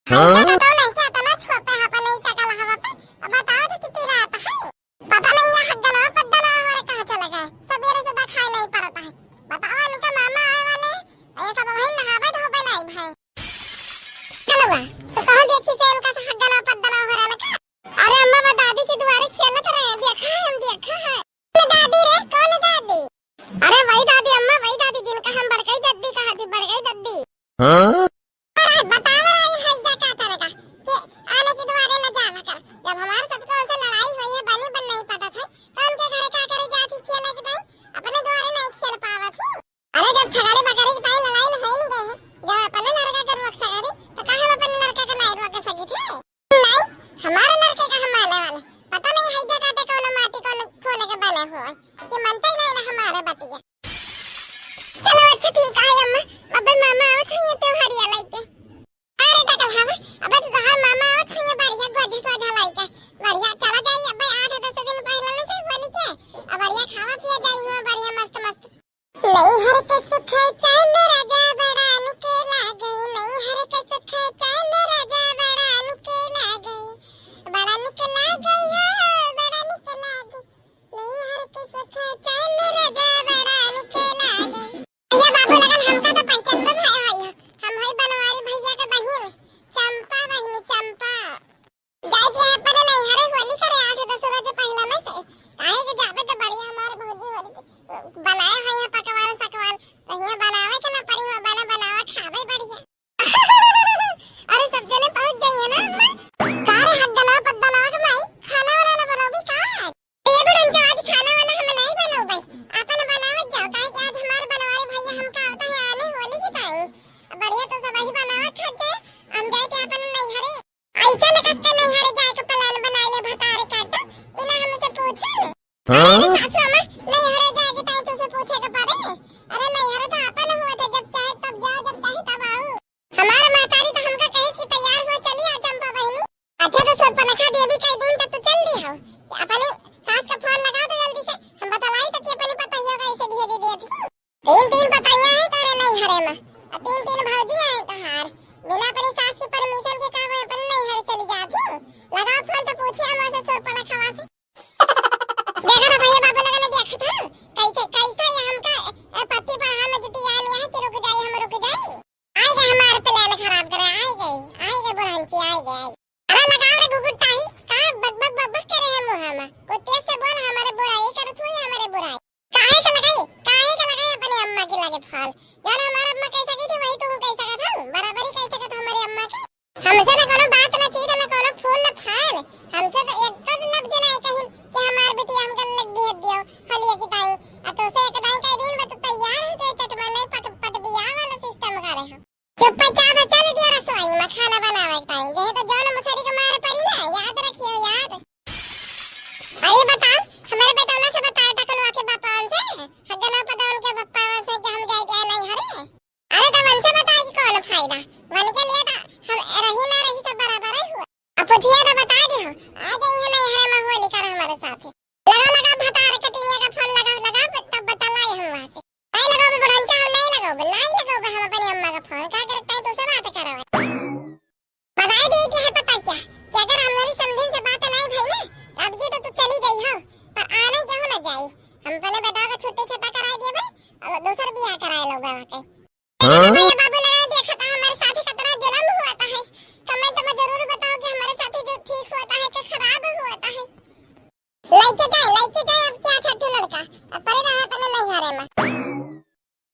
हाँ बताओ नहीं क्या तना छोपे हापा नहीं टकला हवा पे अब बताओ तो कितनी रात है पता नहीं ये हग्गना पद्दना हमारे कहां चला गया सवेरे से खाए नहीं पड़ता है बताओ उनका मामा आए वाले ये सब भाई नहावे धोबे नहीं भाई चलो तो कहां देखी से उनका हग्गना पद्दना हो रहा है अरे अम्मा वो दादी के द्वारे खेलत रहे देखा है हम देखा है दादी रे कौन दादी अरे वही दादी अम्मा वही दादी जिनका हम बड़कई दादी कहा थी बड़कई दादी हां बताओ ये भैया क्या करेगा कि आने के द्वारे न जाना कर जब हमारे साथ कौन सा लड़ाई हुई है बनी बन नहीं पता था तो उनके घर क्या करे जाती खेलने के टाइम अपने द्वारे नहीं खेल पावा थी अरे जब छगाड़ी बकरी के टाइम लड़ाई नहीं गए हैं जब अपने लड़का का रोक सगाड़ी तो कहां हम अपने लड़का का नहीं रोक सकी थे नहीं हमारे लड़के का हम मारने वाले पता नहीं है जगह पे कौन माटी कौन खोने के बने हुए ये मानते ही नहीं ना हमारे बतिया चलो अच्छा ठीक है अम्मा अब मामा आवत है त्योहारिया लाइके अरे टकल हवा अब तो हर मामा आवत है बढ़िया गोदी सोजा लाइके बढ़िया चला जाइए भाई 8-10 दिन पहले ना से बोली के अब बढ़िया खावा पिया जाई हुआ बढ़िया मस्त मस्त नहीं हर के सुख चांद राजा बड़ा निकला गई नहीं हर के सुख चांद राजा बड़ा निकला गई बड़ा निकला गई हो बड़ा निकला गई नहीं हर के सुख चांद राजा बड़ा निकला गई ये बाबू लगन हमका तो पहचान में भाई है हम है बनवारी भैया के बहन चंपा बहन चंपा जाई दिया पर नहीं हरे होली करे 8-10 रोज पहला में से काहे के जाबे तो बढ़िया हमार भौजी होली बनाए है पकवान सकवान कहिया बनावे के ना परिवा बनावा खावे बढ़िया अरे सब जने पहुंच जाइए ना कारे हड्डना पद्दना के भाई खाना वाला ना बनाओ का ये बुढ़न जो आज खाना वाला हम नहीं बनाओ भाई अपन बनावे जाओ काहे कि आज हमार बनवारी भैया हमका आवता है आने होली की टाइम बढ़िया तो सब ही बनावा खा जाए हम जाए के अपन नहीं हरे ऐसा न कसके नहीं हरे जाए के प्लान बनाए ले भतारे काटा बिना हमसे पूछे हां सासू अम्मा नहीं हरे जाए के टाइम तो से पूछे के पड़े अरे नहीं हरे तो अपन हुआ था जब चाहे तब जाओ जब चाहे तब आओ हमारा मातारी तो हमका कहे कि तैयार हो चली आ चंपा बहनी अच्छा तो सब पनखा दे भी कह दिन तक तो चल दी हो अपने सास का फोन लगा दो जल्दी से हम बतलाई तो कि अपने पताइया कैसे भेज दिए थी तीन पताइया है तारे नहीं हरे में तीन भौजी आए तो हार बिना अपनी सास की परमिशन के काम अपन नहीं हरे चली जाती लगा फोन तो पूछे हमारे से सुर पनखा से देखा ना भैया बाबू लगा ने देखा था कैसे ये हमका पति पर हम जुटी आनी है कि रुक जाए हम रुक जाए आए गए हमारे प्लान खराब करे आए गए बुढ़ांची आए गए अरे लगाओ रे गुगुट्टा ही का बक करे हम मुहामा को तेज से बोल हमारे बुराई करत हुई हमारे बुराई काहे का लगाई अपने अम्मा की लगे फाल जान हमारे अम्मा कैसा की थी वही तुम कैसा का था बराबरी कैसा का था हमारी अम्मा की हमसे ना कोनो बात ना चीज ना कोनो फूल ना फाल हमसे तो एक तो लफ्ज नहीं कहीं कि हमार बेटी हमके लग भेज दियो हलिया की ताई तो से एक दाई का दिन बत तैयार है तो चटमा नहीं पट बिया वाला सिस्टम करे हम चुप चाप चल दिया रसोई में खाना बनावे टाइम जे तो जौन मसरी के मारे पड़ी ना याद रखियो याद अरे बता हमारे बेटा ना से बता टकलवा के बापान से हगना पदान के बापा से कि हम जाए क्या नहीं हरे अरे तो वन से बता कि कौन फायदा वन के लिए तो हम रही ना रही सब बराबर ही हुआ अब पूछिए तो बता दी हो आ जाइए नहीं हरे में होली कर हमारे साथ लगा भतार कटिंग का फोन लगा तब बता लाई हम वहां से नहीं लगाओ बुढ़ंचा हम नहीं लगाओ हम अपनी अम्मा का फोन का करता है तो से बात करवा बता दी थी है पता क्या कि अगर हमारी समझन से बात नहीं भई ना अब ये तो चली गई हो पर आने क्यों ना जाई हम अपने बेटा का छुट्टी छटा करा दिए भाई और दूसरा बियाह कराए लोग वाकई भैया बाबू लगा देखा था हमारे साथी कितना जुल्म हुआ है कमेंट में जरूर बताओ कि हमारे साथी जो ठीक होता है कि खराब होता है लाइक के जाए अब क्या छठू लड़का अब परे रहा अपने नहीं हारे में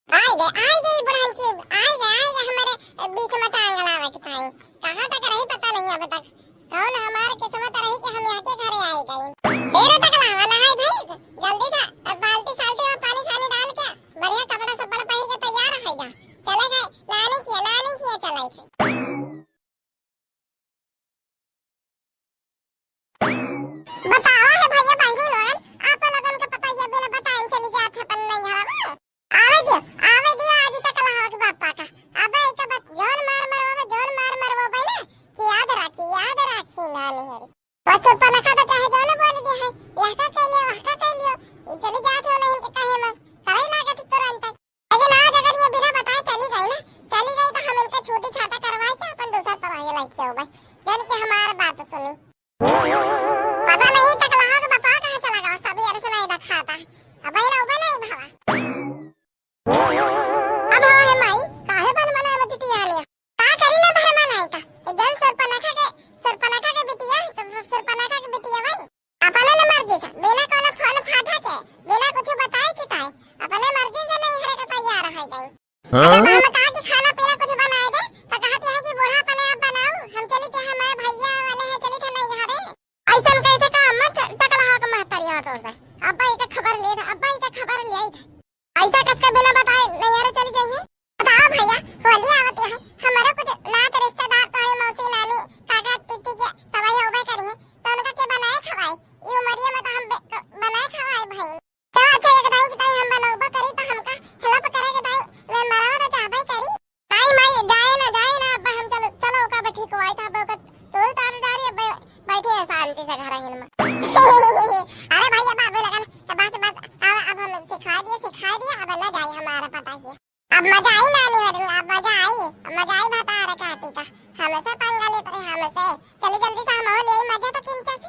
आए गए बुढ़ांची आए गए हमारे बीच में टांग लावे के टाइम कहां तक रही पता नहीं अब तक कौन हमारे किस्मत रही कि हम यहाँ के घरे आए गए तेरे तक लावाना है भाई जल्दी से अब बाल्टी साल्टी में पानी सानी डाल के बढ़िया कपड़ा सब पहन के तैयार रह जा चले गए नानी किया चलाई थे बताओ है भैया बहनी लोगन आप लोगन का पता ये बिना बताए चली जात है अपन नहीं हरा आवे दिया आज तक लहा के बापा का अब एक बात जोन मार वो बना कि याद राखी नानी हरी बस पना का तो चाहे जोन बोल दी है यह का कह लियो वह का कह लियो ये चली जात हो नहीं के कहे में करे लागत तुरंत लेकिन ये लाइक हो भाई, जान के हमारे बात सुनी। पता नहीं टकला का बापा कहाँ चला गया, सभी अरे सुनाई रखाता है। अब भाई ना उबे नहीं भावा। अब हवा है माई, काहे बन मना में चिटिया लिया। का करी ना भर मनाई का। ये जन सरपनाका के बिटिया, सरपनाका के बिटिया भाई। अपने न मर्जी से, बिना कोनो फल फाटा के, बिना कुछ बताए चिताए, अपने मर्जी से नहीं हरे का तैयार है गई। जब हम कहा कि खाना पीना कुछ बनाए दे, तो कहती है कि बूढ़ा अपने आप बनाओ, हम चली थे हमारे भैया वाले हैं चली थे नहीं हरे। ऐसा कैसे का मत टकला का महतरी हो तो से। अब्बा का खबर ले था, अब्बा का खबर ले आई था। ऐसा कसका बिना बताए नहीं हरे चली गई है। बताओ भैया, होली आवती है, हमारा कुछ नात रिश्तेदार तो है, मौसी नानी काका पित्ती के सवाई उबे करी है, तो उनका के बनाए खवाए। ये उमरिया में तो हम बनाए खवाए भाई। चलो अच्छा एक दाई की ताई हम बनाओ करी तो हमका हेल्प करेगा दाई, मैं मराओ तो चाहबे करी। ताई माई जाए ना अब्बा हम चलो का ठीक हुआ था। अब्बा तोल तार डारी बैठे हैं शांति से घर हिन में। अरे भैया बाबू लगन बस अब हम सिखा दिया अब ना जाए हमारा पता ही। अब मजा आई नानी वाली, अब मजा आई बता रहे काटी का। हमसे पंगा लेते रहे हमसे, चली जल्दी से हम ले मजा तो किंचा से।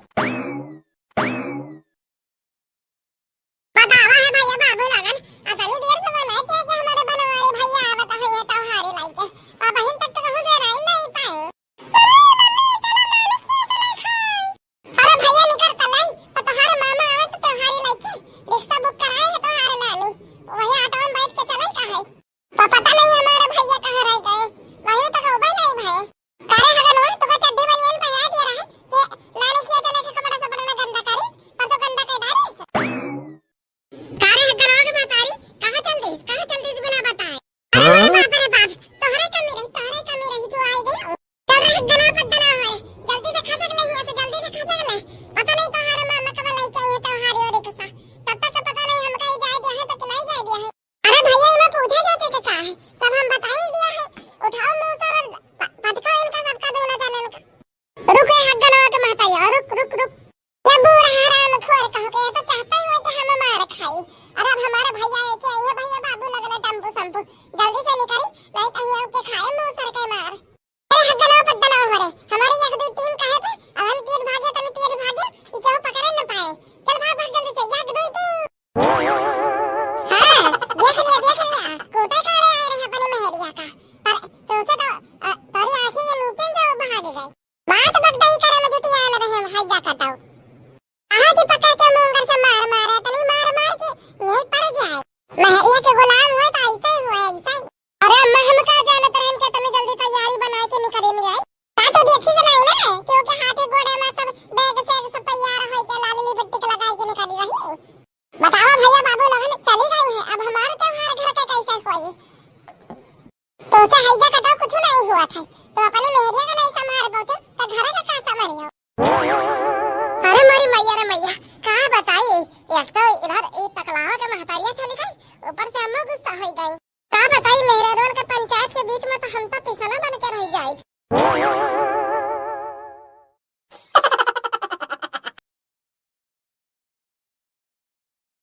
बतावा है भैया बाबू लगन अतनी देर से बनाए क्या कि हमारे बनवारी भैया आवत है ये त्योहारी लाइके। अब बहन तक तो कहूं दे रही नहीं पाए। अरे भैया निकलता नहीं, त्योहार मामा आवे तो त्योहारी लाइके रिक्शा बुक कराए है त्योहार नानी, वही ऑटो में बैठ के चले का है। तो पता नहीं हमारे भैया कहाँ रह गए, वही तक उबे नहीं भाई। करे हगन तो का चड्डी बनियान पहना दिया रहे कि नानी किया चले के कपड़ा सब ना गंदा करे, पर तो गंदा कर डाली। करे हगन के बतारी कहाँ चल दी बिना बताए। अरे बाप रे बाप, तोहरे कमी रही तू आई गई। चल रे हगन पद्दना है, जल्दी से खा सकले है, जल्दी से खा सकले। पता नहीं तोहरे मामा कब नहीं चाहिए त्योहारी और रिक्शा, तब तक पता नहीं हम कहीं जाए दिया है तो कि नहीं जाए दिया है। अरे भैया इन्हें पूछा जाते कि क्या है, सब हम बता ही दिया है। उठाओ मुंह सर पटका इनका सबका दोनों जाने का। रुक हगन के महताया, रुक ये बूढ़ा हराम खोर कहो के तो चाहता ही है कि हम मार खाई। अरे अब हमारे भैया है कि ये भैया बाबू लगने टम्पू संपू जल्दी से निकली नहीं कहीं के खाए मुंह सर के मार। अरे हगन पद्दना हो रे हमारे एक दो तीन कहे थे, अब हम तेज भागे तने तेज भागे कि केहू पकड़े न पाए। चल भाग जल्दी से, एक दो तीन। हां देख लिया कोटे का आए रहे अपने मेहरिया का, पर तो उसे तो तारी आंखें के नीचे से वो भाग गए। बात बकदाई करे में जुटिया न रहे हम हैजा कटाओ। कहां की पकड़ के मुंगर से मार तनी मार के यही पड़ जाए। मेहरिया के गुलाम हुए तो ऐसे ही हुए ऐसे। अरे अम्मा हम का जानत रहन के तनी जल्दी तैयारी बनाए के निकले में जाए। का तो देखी से नहीं ना क्योंकि हाथे गोड़े में सब बैग से सब तैयार होई के लाली लिपट्टी के लगाई के निकली रही। बताओ भैया बाबू लगन चली गई है, अब हमारे त्योहार घर का कैसे होई। तो उसे हैजा कटा कुछ नहीं हुआ था, तो अपने मेहरिया का नहीं संभाल पाते तो घर का का संभालियो। अरे मेरी मैया का बताई, एक तो इधर एक टकलावा के महतारिया चली गई, ऊपर से अम्मा गुस्सा हो गई। का बताई मेरे रोन के पंचायत के बीच में तो हम तो पिसना बन के रह जाए।